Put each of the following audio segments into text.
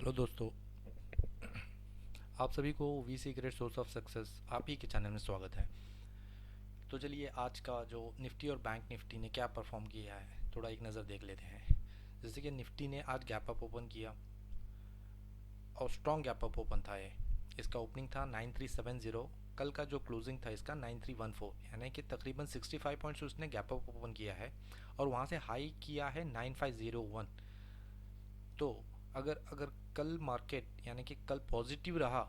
Hello दोस्तों, आप सभी को we secret source of success आप ही के चैनल में स्वागत है। तो चलिए आज का जो निफ्टी और बैंक निफ्टी ने क्या परफॉर्म किया है थोड़ा एक नज़र देख लेते हैं। जैसे कि निफ्टी ने आज गैप अप ओपन किया और स्ट्रॉन्ग गैप अप ओपन था ये। इसका ओपनिंग था 9370, कल का जो क्लोजिंग था इसका 9314, यानी कि तकरीबन 65 पॉइंट्स उसने गैप अप ओपन किया है और वहाँ से हाई किया है 9501। तो अगर अगर कल मार्केट यानी कि कल पॉजिटिव रहा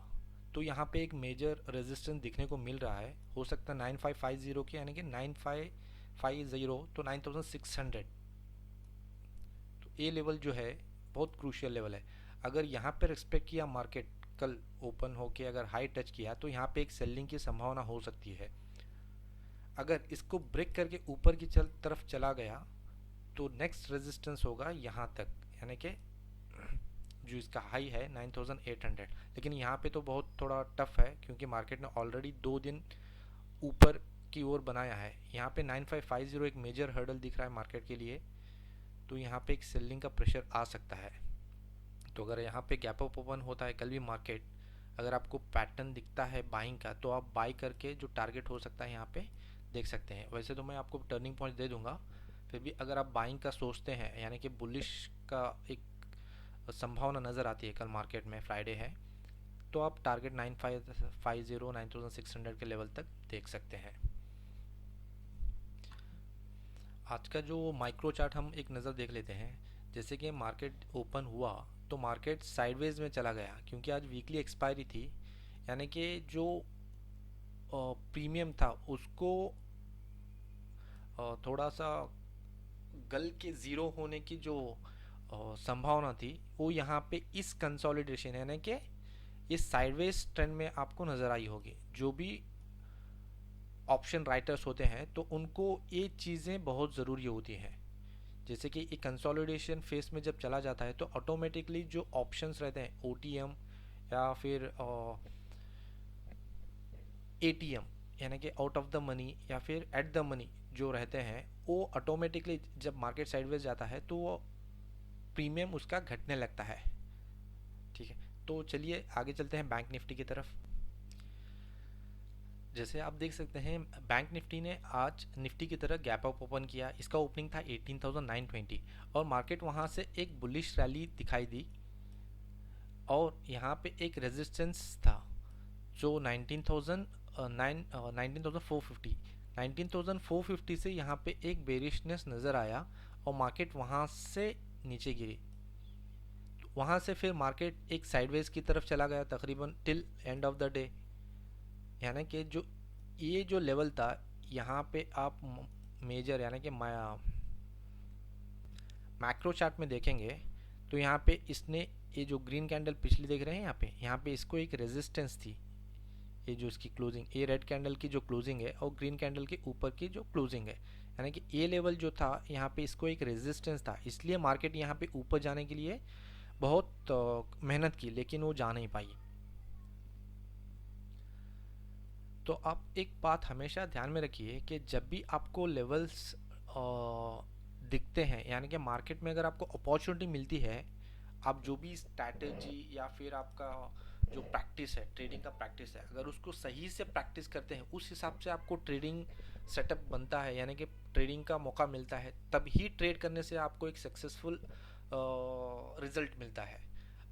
तो यहाँ पे एक मेजर रेजिस्टेंस दिखने को मिल रहा है। हो सकता है 9550 के, यानी कि 9550 तो 9600, तो ये लेवल जो है बहुत क्रूशियल लेवल है। अगर यहाँ पे रिस्पेक्ट किया मार्केट, कल ओपन होके अगर हाई टच किया तो यहाँ पे एक सेलिंग की संभावना हो सकती है। अगर इसको ब्रेक करके ऊपर की तरफ चला गया तो नेक्स्ट रेजिस्टेंस होगा यहाँ तक, यानी कि जो इसका हाई है 9800। लेकिन यहाँ पे तो बहुत थोड़ा टफ है क्योंकि मार्केट ने ऑलरेडी 2 दिन ऊपर की ओर बनाया है। यहाँ पे 9550 एक मेजर हर्डल दिख रहा है मार्केट के लिए, तो यहाँ पे एक सेलिंग का प्रेशर आ सकता है। तो अगर यहाँ पे गैप अप ओपन होता है कल भी मार्केट, अगर आपको पैटर्न दिखता है बाइंग का तो आप बाई करके जो टारगेट हो सकता है यहाँ पे देख सकते हैं। वैसे तो मैं आपको टर्निंग पॉइंट दे दूंगा, फिर भी अगर आप बाइंग का सोचते हैं यानी कि बुलिश का एक संभावना नज़र आती है कल मार्केट में, फ्राइडे है, तो आप टारगेट 9550 9600 के लेवल तक देख सकते हैं। आज का जो माइक्रो चार्ट हम एक नज़र देख लेते हैं। जैसे कि मार्केट ओपन हुआ तो मार्केट साइडवेज में चला गया क्योंकि आज वीकली एक्सपायरी थी, यानी कि जो प्रीमियम था उसको थोड़ा सा गल के ज़ीरो होने की जो संभावना थी वो यहाँ पे इस कंसोलिडेशन यानी कि इस साइडवेज ट्रेंड में आपको नज़र आई होगी। जो भी ऑप्शन राइटर्स होते हैं तो उनको ये चीज़ें बहुत ज़रूरी होती हैं। जैसे कि एक कंसोलिडेशन फेस में जब चला जाता है तो ऑटोमेटिकली जो ऑप्शंस रहते हैं ओटीएम या फिर एटीएम यानी कि आउट ऑफ द मनी या फिर एट द मनी जो रहते हैं, वो ऑटोमेटिकली जब मार्केट साइडवेज जाता है तो वो प्रीमियम उसका घटने लगता है। ठीक है, तो चलिए आगे चलते हैं बैंक निफ्टी की तरफ। जैसे आप देख सकते हैं बैंक निफ्टी ने आज निफ्टी की तरह गैप अप ओपन किया। इसका ओपनिंग था 18,920 और मार्केट वहाँ से एक बुलिश रैली दिखाई दी और यहाँ पे एक रेजिस्टेंस था जो 19,450 19,450 से यहाँ पे एक बेरिशनेस नज़र आया और मार्केट वहाँ से नीचे गिरी। वहाँ से फिर मार्केट एक साइडवेज की तरफ चला गया तकरीबन till end of the day, यानी कि जो ये जो लेवल था यहाँ पे आप मेजर यानी कि मैक्रो चार्ट में देखेंगे तो यहाँ पे इसने ये जो ग्रीन कैंडल पिछली देख रहे हैं यहाँ पे इसको एक रेजिस्टेंस थी। ये जो इसकी क्लोजिंग, ये रेड कैंडल की जो क्लोजिंग है और ग्रीन कैंडल के ऊपर की जो क्लोजिंग है, यानी कि ये लेवल जो था यहाँ पे इसको एक रेजिस्टेंस था। इसलिए मार्केट यहाँ पे ऊपर जाने के लिए बहुत मेहनत की लेकिन वो जा नहीं पाई। तो आप एक बात हमेशा ध्यान में रखिए कि जब भी आपको लेवल्स दिखते हैं यानी कि मार्केट में अगर आपको अपॉर्चुनिटी मिलती है, आप जो भी स्ट्रैटेजी या फिर आपका जो प्रैक्टिस है, ट्रेडिंग का प्रैक्टिस है, अगर उसको सही से प्रैक्टिस करते हैं उस हिसाब से आपको ट्रेडिंग सेटअप बनता है यानी कि ट्रेडिंग का मौका मिलता है, तभी ट्रेड करने से आपको एक सक्सेसफुल रिजल्ट मिलता है।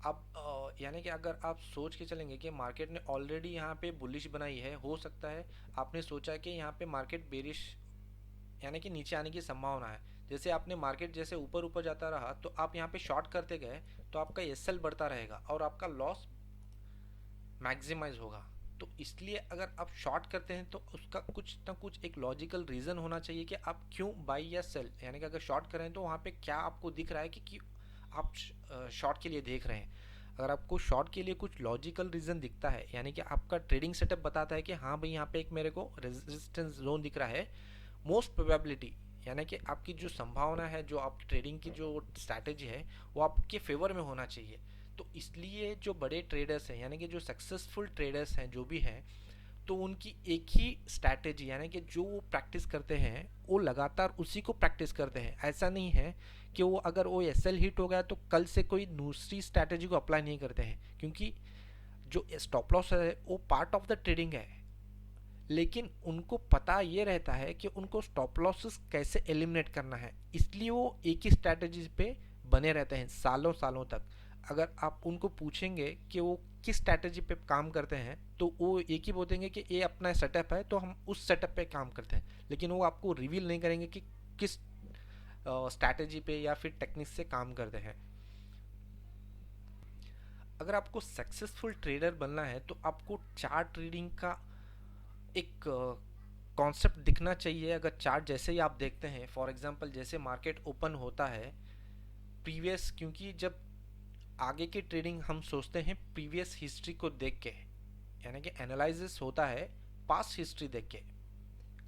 अब यानी कि अगर आप सोच के चलेंगे कि मार्केट ने ऑलरेडी यहाँ पे बुलिश बनाई है, हो सकता है आपने सोचा कि यहाँ पे मार्केट बेरिश यानी कि नीचे आने की संभावना है। जैसे आपने मार्केट जैसे ऊपर ऊपर जाता रहा तो आप यहाँ पे शॉर्ट करते गए तो आपका एसएल बढ़ता रहेगा और आपका लॉस मैक्सिमाइज होगा। तो इसलिए अगर आप शॉर्ट करते हैं तो उसका कुछ ना कुछ एक लॉजिकल रीज़न होना चाहिए कि आप क्यों बाई या सेल, यानी कि अगर शॉर्ट करें तो वहाँ पे क्या आपको दिख रहा है कि आप शॉर्ट के लिए देख रहे हैं। अगर आपको शॉर्ट के लिए कुछ लॉजिकल रीज़न दिखता है यानी कि आपका ट्रेडिंग सेटअप बताता है कि हाँ भाई यहाँ पे एक मेरे को रेजिस्टेंस जोन दिख रहा है, मोस्ट प्रोबेबिलिटी यानी कि आपकी जो संभावना है, जो आप ट्रेडिंग की जो स्ट्रैटेजी है वो आपके फेवर में होना चाहिए। तो इसलिए जो बड़े ट्रेडर्स हैं यानी कि जो सक्सेसफुल ट्रेडर्स हैं जो भी हैं, तो उनकी एक ही स्ट्रैटेजी यानी कि जो वो प्रैक्टिस करते हैं वो लगातार उसी को प्रैक्टिस करते हैं। ऐसा नहीं है कि वो अगर वो एसएल हिट हो गया तो कल से कोई दूसरी स्ट्रैटेजी को अप्लाई नहीं करते हैं, क्योंकि जो स्टॉप लॉस है वो पार्ट ऑफ द ट्रेडिंग है। लेकिन उनको पता ये रहता है कि उनको स्टॉप लॉसेस कैसे एलिमिनेट करना है, इसलिए वो एक ही स्ट्रैटेजी पे बने रहते हैं सालों सालों तक। अगर आप उनको पूछेंगे कि वो किस स्ट्रैटेजी पे काम करते हैं तो वो एक ही बोलेंगे कि ये अपना सेटअप है तो हम उस सेटअप पे काम करते हैं, लेकिन वो आपको रिवील नहीं करेंगे कि किस स्ट्रैटेजी पे या फिर टेक्निक से काम करते हैं। अगर आपको सक्सेसफुल ट्रेडर बनना है तो आपको चार्ट रीडिंग का एक कॉन्सेप्ट दिखना चाहिए। अगर चार्ट जैसे ही आप देखते हैं, फॉर एग्जांपल जैसे मार्केट ओपन होता है प्रीवियस, क्योंकि जब आगे की ट्रेडिंग हम सोचते हैं प्रीवियस हिस्ट्री को देख के, यानी कि एनालिसिस होता है पास्ट हिस्ट्री देख के,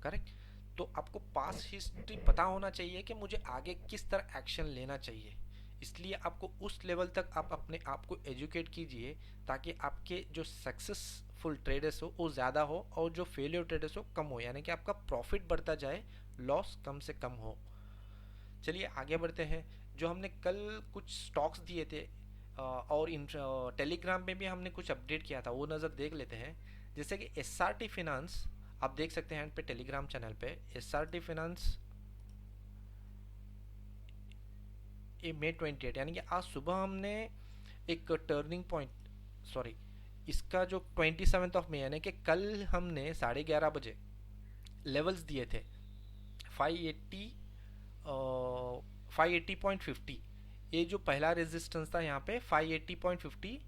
करेक्ट। तो आपको पास्ट हिस्ट्री पता होना चाहिए कि मुझे आगे किस तरह एक्शन लेना चाहिए, इसलिए आपको उस लेवल तक आप अपने आप को एजुकेट कीजिए ताकि आपके जो सक्सेसफुल ट्रेडर्स हो वो ज़्यादा हो और जो फेलियर ट्रेडर्स हो कम हो, यानी कि आपका प्रॉफिट बढ़ता जाए, लॉस कम से कम हो। चलिए आगे बढ़ते हैं। जो हमने कल कुछ स्टॉक्स दिए थे और इन टेलीग्राम में भी हमने कुछ अपडेट किया था, वो नज़र देख लेते हैं। जैसे कि एसआरटी फिनांस आप देख सकते हैं पे टेलीग्राम चैनल पे, एसआरटी फिनांस ये May 28 यानी कि आज सुबह हमने एक टर्निंग पॉइंट, सॉरी इसका जो 27 यानी कि कल हमने 11:30 बजे लेवल्स दिए थे 580 580.50। ये जो पहला रेजिस्टेंस था यहाँ पे 580.50,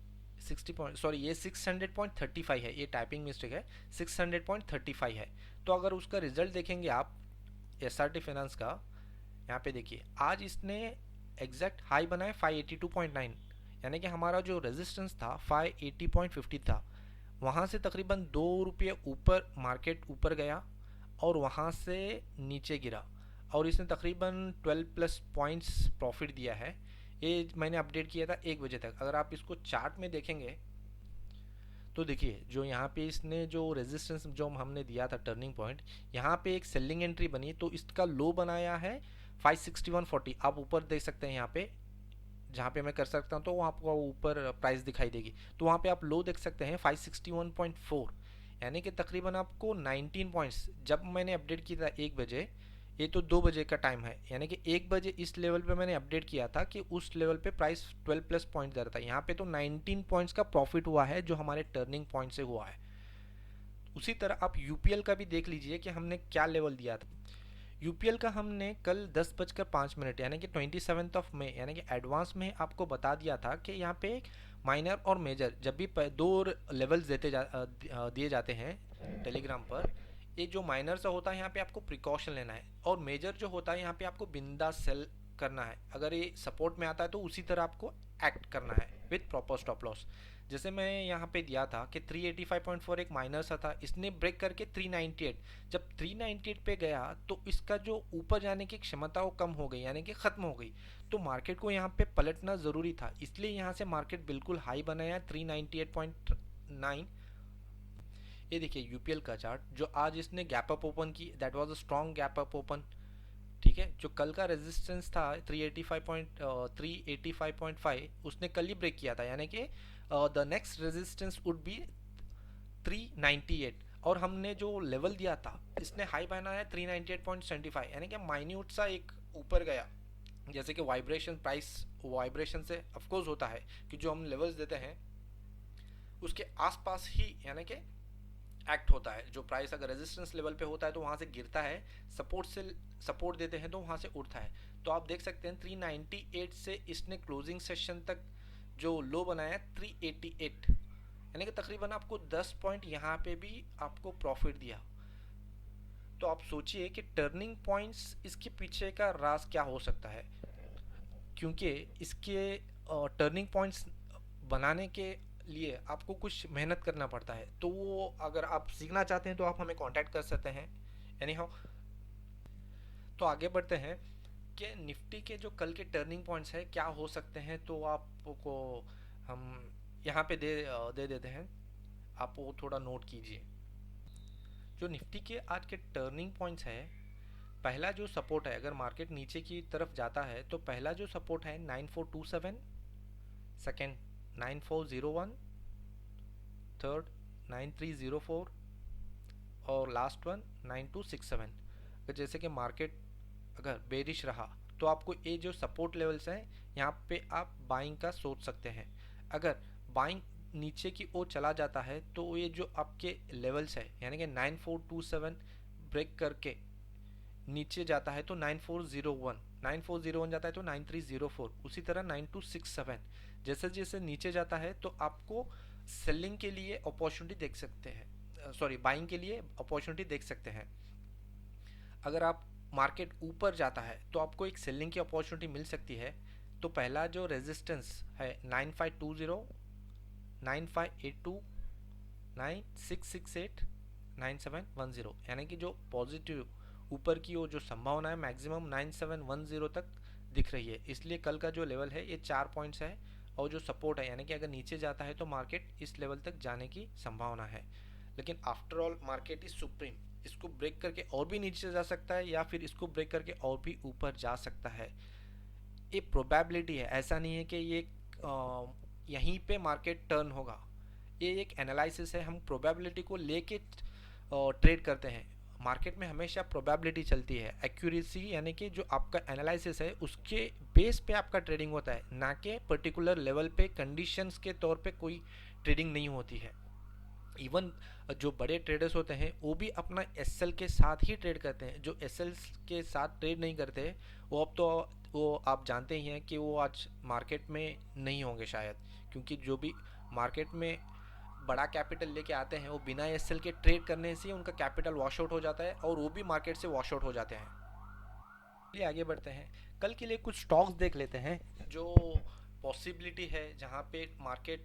60 पॉइंट, सॉरी ये 600.35 है, ये टाइपिंग मिस्टेक है, 600.35 है। तो अगर उसका रिजल्ट देखेंगे आप एसआरटी फाइनेंस का, यहाँ पे देखिए आज इसने एग्जैक्ट हाई बनाया 582.9, यानी कि हमारा जो रेजिस्टेंस था 580.50 था, वहाँ से तकरीबन ₹2 ऊपर मार्केट ऊपर गया और वहाँ से नीचे गिरा और इसने तकरीबन 12+ पॉइंट्स प्रॉफिट दिया है। ये मैंने अपडेट किया था 1 बजे तक। अगर आप इसको चार्ट में देखेंगे तो देखिए जो यहाँ पे इसने जो रेजिस्टेंस जो हमने दिया था टर्निंग पॉइंट, यहाँ पे एक सेलिंग एंट्री बनी तो इसका लो बनाया है 561.40। आप ऊपर देख सकते हैं यहाँ पे, जहाँ पे मैं कर सकता हूँ तो वहाँ आपको ऊपर प्राइस दिखाई देगी, तो वहाँ पे आप लो देख सकते हैं 561.4, यानी कि तकरीबन आपको 19 पॉइंट्स। जब मैंने अपडेट किया था 1 बजे, ये तो 2 बजे का टाइम है, यानी कि 1 बजे इस लेवल पे मैंने अपडेट किया था कि उस लेवल पे प्राइस 12+ पॉइंट दर था। यहाँ पे तो 19 पॉइंट्स का प्रॉफिट हुआ है जो हमारे टर्निंग पॉइंट से हुआ है। उसी तरह आप यूपीएल का भी देख लीजिए कि हमने क्या लेवल दिया था। यूपीएल का हमने कल 10:05 यानी कि 27 मई यानी कि एडवांस में आपको बता दिया था कि यहाँ पे माइनर और मेजर जब भी दो लेवल्स दिए जाते हैं टेलीग्राम पर, ये जो माइनर सा होता है यहाँ पे आपको प्रिकॉशन लेना है और मेजर जो होता है यहाँ पे आपको बिंदास सेल करना है। अगर ये सपोर्ट में आता है तो उसी तरह आपको एक्ट करना है विथ प्रॉपर स्टॉप लॉस। जैसे मैं यहाँ पे दिया था कि 385.4 एक माइनर सा था, इसने ब्रेक करके 398, जब 398 पे गया तो इसका जो ऊपर जाने की क्षमता वो कम हो गई यानी कि ख़त्म हो गई, तो मार्केट को यहाँ पे पलटना ज़रूरी था, इसलिए यहाँ से मार्केट बिल्कुल हाई बनाया 398.9। ये देखिए यूपीएल का चार्ट जो आज इसने गैप अप ओपन की, that was a strong gap up open, ठीक है। जो कल का रेजिस्टेंस था 385.5 उसने कल ही ब्रेक किया था, यानी कि the next resistance would be 398 और हमने जो लेवल दिया था इसने हाई बनाया 398.75, यानी कि माइन्यूट सा एक ऊपर गया। जैसे कि वाइब्रेशन, प्राइस वाइब्रेशन से ऑफकोर्स होता है कि जो हम लेवल्स देते हैं उसके आसपास ही यानी कि एक्ट होता है। जो प्राइस अगर रेजिस्टेंस लेवल पे होता है तो वहाँ से गिरता है, सपोर्ट से सपोर्ट देते हैं तो वहाँ से उठता है। तो आप देख सकते हैं 398 से इसने क्लोजिंग सेशन तक जो लो बनाया 388, यानी कि तकरीबन आपको 10 पॉइंट यहाँ पे भी आपको प्रॉफिट दिया। तो आप सोचिए कि टर्निंग पॉइंट्स इसके पीछे का राज क्या हो सकता है, क्योंकि इसके टर्निंग पॉइंट्स बनाने के लिए आपको कुछ मेहनत करना पड़ता है। तो वो अगर आप सीखना चाहते हैं तो आप हमें कांटेक्ट कर सकते हैं एनी हाउ। तो आगे बढ़ते हैं कि निफ्टी के जो कल के टर्निंग पॉइंट्स हैं क्या हो सकते हैं, तो आपको हम यहाँ पे दे देते हैं, आप वो थोड़ा नोट कीजिए। जो निफ्टी के आज के टर्निंग पॉइंट्स है, पहला जो सपोर्ट है, अगर मार्केट नीचे की तरफ जाता है तो पहला जो सपोर्ट है 9427, सेकेंड 9401, थर्ड 9304 और लास्ट वन 9267। अगर जैसे कि मार्केट अगर बेरिश रहा तो आपको ये जो सपोर्ट लेवल्स हैं यहाँ पे आप बाइंग का सोच सकते हैं। अगर बाइंग नीचे की ओर चला जाता है तो ये जो आपके लेवल्स है यानी कि 9427 ब्रेक करके नीचे जाता है तो 9401 जाता है तो 9304, उसी तरह 9267 जैसे जैसे नीचे जाता है तो आपको सेलिंग के लिए अपॉर्चुनिटी देख सकते हैं, सॉरी बाइंग के लिए अपॉर्चुनिटी देख सकते हैं। अगर आप मार्केट ऊपर जाता है तो आपको एक सेलिंग की अपॉर्चुनिटी मिल सकती है। तो पहला जो रेजिस्टेंस है 9520, 9582, 9668, 9710, यानी कि जो पॉजिटिव ऊपर की वो जो संभावना है मैक्सिमम 9710 तक दिख रही है। इसलिए कल का जो लेवल है ये 4 पॉइंट्स है और जो सपोर्ट है यानी कि अगर नीचे जाता है तो मार्केट इस लेवल तक जाने की संभावना है। लेकिन after all market is supreme, इसको ब्रेक करके और भी नीचे जा सकता है या फिर इसको ब्रेक करके और भी ऊपर जा सकता है। ये प्रोबेबिलिटी है, ऐसा नहीं है कि ये यहीं पे मार्केट टर्न होगा। ये एक एनालिसिस है, हम प्रोबेबिलिटी को लेके ट्रेड करते हैं। मार्केट में हमेशा प्रोबेबिलिटी चलती है, एक्यूरेसी यानी कि जो आपका एनालिसिस है उसके बेस पे आपका ट्रेडिंग होता है, ना कि पर्टिकुलर लेवल पे कंडीशंस के तौर पे कोई ट्रेडिंग नहीं होती है। इवन जो बड़े ट्रेडर्स होते हैं वो भी अपना एसएल के साथ ही ट्रेड करते हैं। जो एसएल के साथ ट्रेड नहीं करते वो अब तो वो आप जानते ही हैं कि वो आज मार्केट में नहीं होंगे शायद, क्योंकि जो भी मार्केट में बड़ा कैपिटल लेके आते हैं वो बिना एसएल के ट्रेड करने से उनका कैपिटल वॉश आउट हो जाता है और वो भी मार्केट से वॉश आउट हो जाते हैं। चलिए आगे बढ़ते हैं, कल के लिए कुछ स्टॉक्स देख लेते हैं जो पॉसिबिलिटी है जहाँ पे मार्केट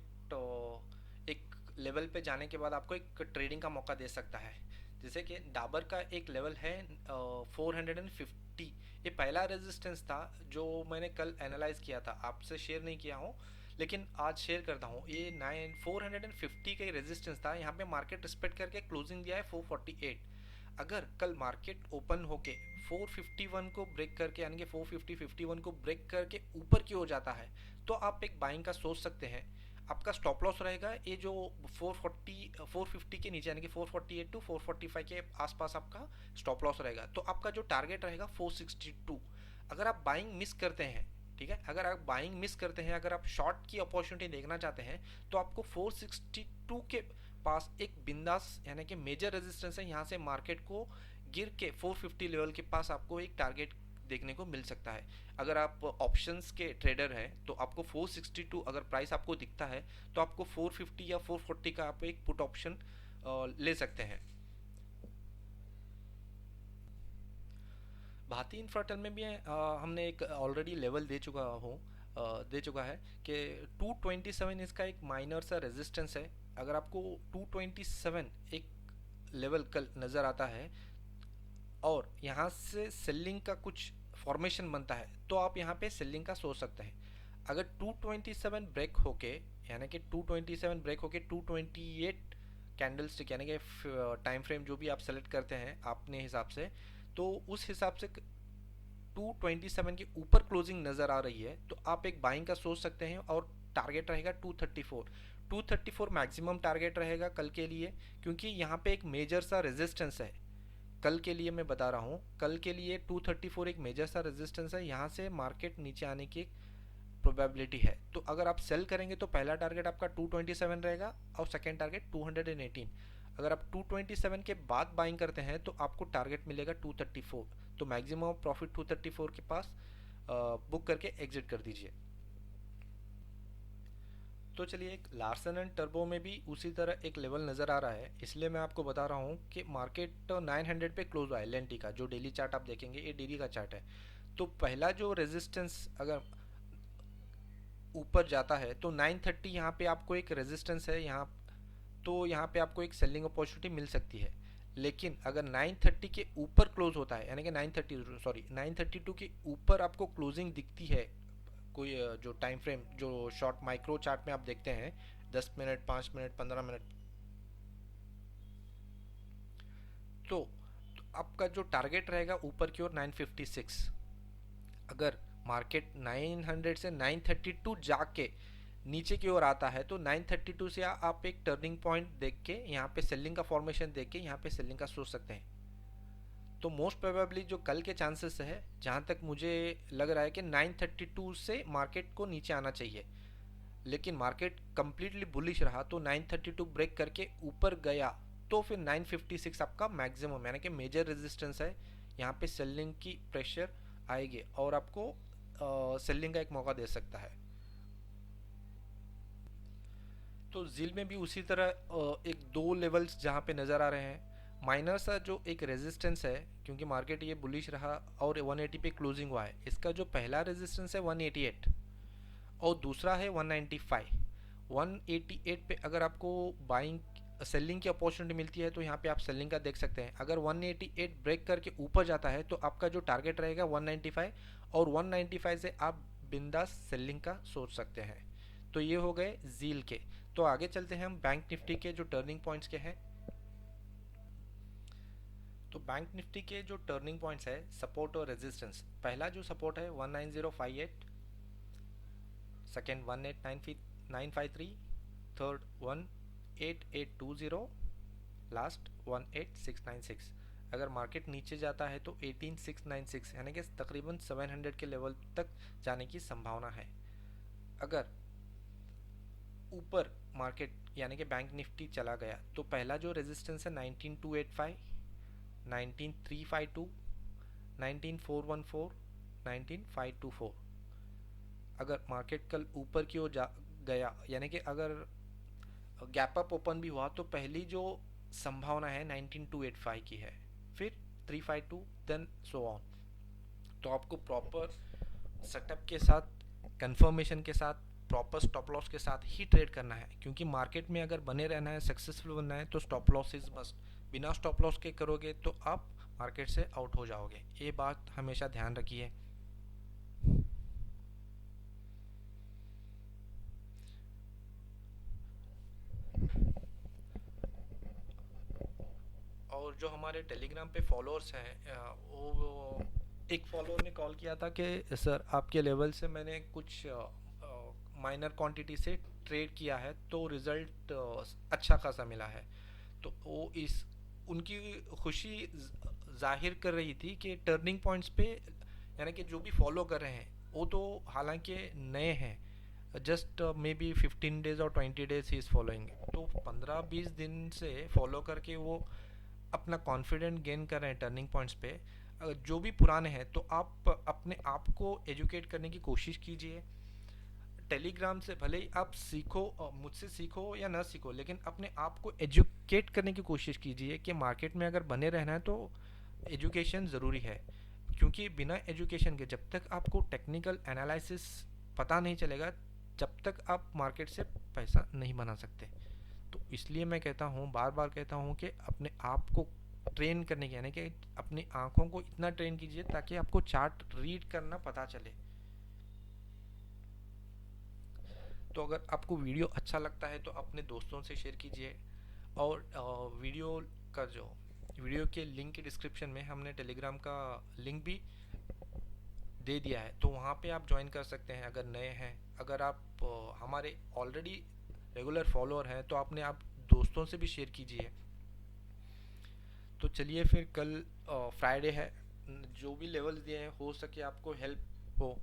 एक लेवल पे जाने के बाद आपको एक ट्रेडिंग का मौका दे सकता है। जैसे कि डाबर का एक लेवल है 450, ये पहला रेजिस्टेंस था जो मैंने कल एनालाइज किया था, आपसे शेयर नहीं किया हूँ लेकिन आज शेयर करता हूँ। ये 450 का रेजिस्टेंस था, यहाँ पे मार्केट रिस्पेक्ट करके क्लोजिंग दिया है 448। अगर कल मार्केट ओपन होके 451 को ब्रेक करके यानी कि 450-51 को ब्रेक करके ऊपर की ओर जाता है तो आप एक बाइंग का सोच सकते हैं। आपका स्टॉप लॉस रहेगा ये जो 450 के नीचे यानी कि 448 टू 445 के आसपास आपका स्टॉप लॉस रहेगा। तो आपका जो टारगेट रहेगा 462। अगर आप बाइंग मिस करते हैं, ठीक है, अगर आप बाइंग मिस करते हैं, अगर आप शॉर्ट की अपॉर्चुनिटी देखना चाहते हैं तो आपको 462 के पास एक बिंदास यानी कि मेजर रेजिस्टेंस है, यहाँ से मार्केट को गिर के 450 लेवल के पास आपको एक टारगेट देखने को मिल सकता है। अगर आप ऑप्शंस के ट्रेडर हैं तो आपको 462 अगर प्राइस आपको दिखता है तो आपको 450 या 440 का आप एक पुट ऑप्शन ले सकते हैं। भारतीय इंफ्राटेल में भी हमने एक ऑलरेडी लेवल दे चुका है कि 227 इसका एक माइनर सा रेजिस्टेंस है। अगर आपको 227 एक लेवल कल नज़र आता है और यहाँ से सेलिंग का कुछ फॉर्मेशन बनता है तो आप यहाँ पे सेलिंग का सोच सकते हैं। अगर 227 ब्रेक होके यानी कि 227 ब्रेक होके 228 कैंडल स्टिक यानी कि टाइम फ्रेम जो भी आप सेलेक्ट करते हैं अपने हिसाब से, तो उस हिसाब से 227 के ऊपर क्लोजिंग नज़र आ रही है तो आप एक बाइंग का सोच सकते हैं और टारगेट रहेगा 234 मैक्सिमम टारगेट रहेगा कल के लिए, क्योंकि यहाँ पे एक मेजर सा रेजिस्टेंस है। कल के लिए मैं बता रहा हूँ, कल के लिए 234 एक मेजर सा रेजिस्टेंस है, यहाँ से मार्केट नीचे आने की प्रोबेबिलिटी है। तो अगर आप सेल करेंगे तो पहला टारगेट आपका 227 रहेगा और सेकेंड टारगेट 218। अगर आप 227 के बाद बाइंग करते हैं तो आपको टारगेट मिलेगा 234, तो मैक्सिमम प्रॉफिट 234 के पास बुक करके एग्जिट कर दीजिए। तो चलिए एक लार्सन एंड टर्बो में भी उसी तरह एक लेवल नज़र आ रहा है, इसलिए मैं आपको बता रहा हूँ कि मार्केट 900 पे क्लोज हुआ है। एल का जो डेली चार्ट आप देखेंगे ये डेली का चार्ट है। तो पहला जो रेजिस्टेंस अगर ऊपर जाता है तो 930 यहाँ पे आपको एक रेजिस्टेंस है यहाँ, तो यहाँ पे आपको एक सेलिंग अपॉर्चुनिटी मिल सकती है। लेकिन अगर 930 के ऊपर क्लोज होता है यानी कि 932 के ऊपर आपको क्लोजिंग दिखती है, कोई जो टाइम फ्रेम जो शॉर्ट माइक्रो चार्ट में आप देखते हैं 10 मिनट 5 मिनट 15 मिनट, तो आपका जो टारगेट रहेगा ऊपर की ओर 956। अगर मार्केट 900 से 932 जाके नीचे की ओर आता है तो 932 से आप एक टर्निंग पॉइंट देख के यहाँ पे सेलिंग का फॉर्मेशन देख के यहाँ पे सेलिंग का सोच सकते हैं। तो मोस्ट प्रोबेबली जो कल के चांसेस है, जहाँ तक मुझे लग रहा है कि 932 से मार्केट को नीचे आना चाहिए, लेकिन मार्केट कंप्लीटली बुलिश रहा तो 932 ब्रेक करके ऊपर गया तो फिर 956 आपका मैक्सिमम यानी कि मेजर रेजिस्टेंस है। यहाँ पे सेलिंग की प्रेशर आएगी और आपको सेलिंग का एक मौका दे सकता है। तो जील में भी उसी तरह एक दो लेवल्स जहाँ पे नज़र आ रहे हैं। माइनर सा जो एक रेजिस्टेंस है, क्योंकि मार्केट ये बुलिश रहा और 180 पे क्लोजिंग हुआ है, इसका जो पहला रेजिस्टेंस है 188 और दूसरा है 195। 188 पे अगर आपको बाइंग सेलिंग की अपॉर्चुनिटी मिलती है तो यहाँ पे आप सेलिंग का देख सकते हैं। अगर 188 ब्रेक करके ऊपर जाता है तो आपका जो टारगेट रहेगा 195 और 195 से आप बिंदास सेलिंग का सोच सकते हैं। तो ये हो गए जील के। तो आगे चलते हैं हम बैंक निफ्टी के जो टर्निंग पॉइंट्स के हैं। तो बैंक निफ्टी के जो टर्निंग पॉइंट्स है, सपोर्ट और रेजिस्टेंस, पहला जो सपोर्ट है 19058, सेकेंड 18953, थर्ड 18820, लास्ट 18696। अगर मार्केट नीचे जाता है तो 18696 यानी कि तकरीबन 700 के लेवल तक जाने की संभावना है। अगर ऊपर मार्केट यानी कि बैंक निफ्टी चला गया तो पहला जो रेजिस्टेंस है 19285, 19352, 19414, 19524। अगर मार्केट कल ऊपर की ओर जा गया यानी कि अगर गैप अप ओपन भी हुआ तो पहली जो संभावना है 19285 की है, फिर 352, देन सो ऑन। तो आपको प्रॉपर सेटअप के साथ, कंफर्मेशन के साथ, प्रॉपर स्टॉप लॉस के साथ ही ट्रेड करना है, क्योंकि मार्केट में अगर बने रहना है, सक्सेसफुल बनना है तो स्टॉप लॉस इज मस्ट। बिना स्टॉप लॉस के करोगे तो आप मार्केट से आउट हो जाओगे, ये बात हमेशा ध्यान रखिए। और जो हमारे टेलीग्राम पे फॉलोअर्स हैं, वो एक फॉलोअर ने कॉल किया था कि सर आपके लेवल से मैंने कुछ माइनर क्वांटिटी से ट्रेड किया है तो रिज़ल्ट अच्छा खासा मिला है। तो वो इस उनकी खुशी जाहिर कर रही थी कि टर्निंग पॉइंट्स पे, यानी कि जो भी फॉलो कर रहे हैं वो तो हालांकि नए हैं, जस्ट मे बी 15 डेज और 20 डेज ही इज़ फॉलोइंग, तो 15-20 दिन से फॉलो करके वो अपना कॉन्फिडेंट गेन कर रहे हैं टर्निंग पॉइंट्स पे। जो भी पुराने हैं तो आप अपने आप को एजुकेट करने की कोशिश कीजिए। टेलीग्राम से भले ही आप सीखो, मुझसे सीखो या ना सीखो, लेकिन अपने आप को एजुकेट करने की कोशिश कीजिए कि मार्केट में अगर बने रहना है तो एजुकेशन ज़रूरी है। क्योंकि बिना एजुकेशन के जब तक आपको टेक्निकल एनालिसिस पता नहीं चलेगा, जब तक आप मार्केट से पैसा नहीं बना सकते। तो इसलिए मैं कहता हूँ, बार बार कहता हूँ कि अपने आप को ट्रेन करने की, यानी कि अपनी आँखों को इतना ट्रेन कीजिए ताकि आपको चार्ट रीड करना पता चले। तो अगर आपको वीडियो अच्छा लगता है तो अपने दोस्तों से शेयर कीजिए। और वीडियो के लिंक के डिस्क्रिप्शन में हमने टेलीग्राम का लिंक भी दे दिया है, तो वहाँ पे आप ज्वाइन कर सकते हैं अगर नए हैं। अगर आप हमारे ऑलरेडी रेगुलर फॉलोअर हैं तो आपने आप दोस्तों से भी शेयर कीजिए। तो चलिए फिर कल फ्राइडे है, जो भी लेवल्स दिए हैं हो सके आपको हेल्प हो।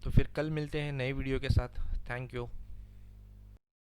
तो फिर कल मिलते हैं नए वीडियो के साथ। Thank you.